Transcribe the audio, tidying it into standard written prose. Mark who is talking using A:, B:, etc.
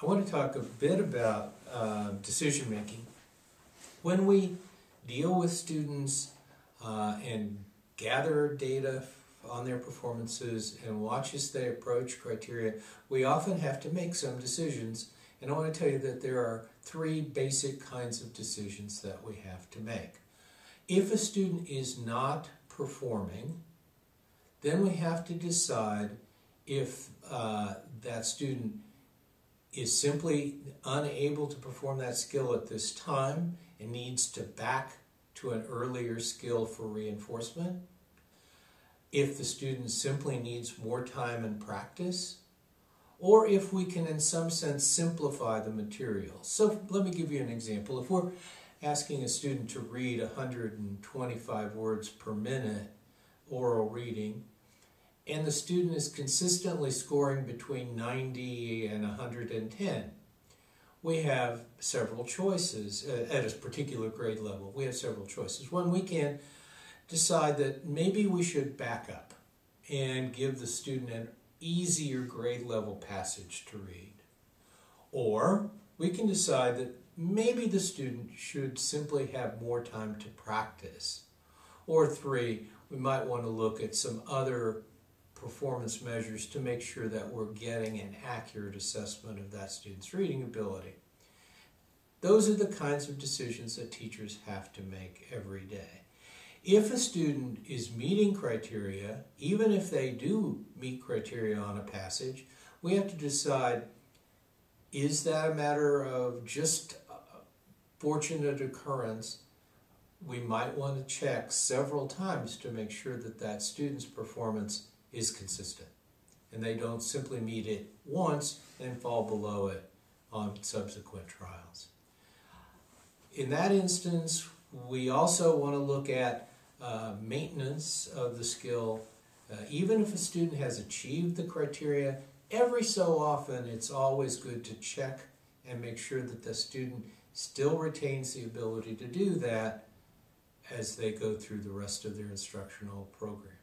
A: I want to talk a bit about decision making. When we deal with students and gather data on their performances and watch as they approach criteria, we often have to make some decisions. And I want to tell you that there are three basic kinds of decisions that we have to make. If a student is not performing, then we have to decide if that student is simply unable to perform that skill at this time and needs to back to an earlier skill for reinforcement, if the student simply needs more time and practice, or if we can in some sense simplify the material. So let me give you an example. If we're asking a student to read 125 words per minute oral reading, and the student is consistently scoring between 90 and 110. We have several choices at a particular grade level. We have several choices. One, we can decide that maybe we should back up and give the student an easier grade level passage to read. Or we can decide that maybe the student should simply have more time to practice. Or three, we might want to look at some other performance measures to make sure that we're getting an accurate assessment of that student's reading ability. Those are the kinds of decisions that teachers have to make every day. If a student is meeting criteria, even if they do meet criteria on a passage, we have to decide, is that a matter of just fortunate occurrence? We might want to check several times to make sure that that student's performance is consistent and they don't simply meet it once and fall below it on subsequent trials. In that instance, we also want to look at maintenance of the skill. Even if a student has achieved the criteria, every so often it's always good to check and make sure that the student still retains the ability to do that as they go through the rest of their instructional program.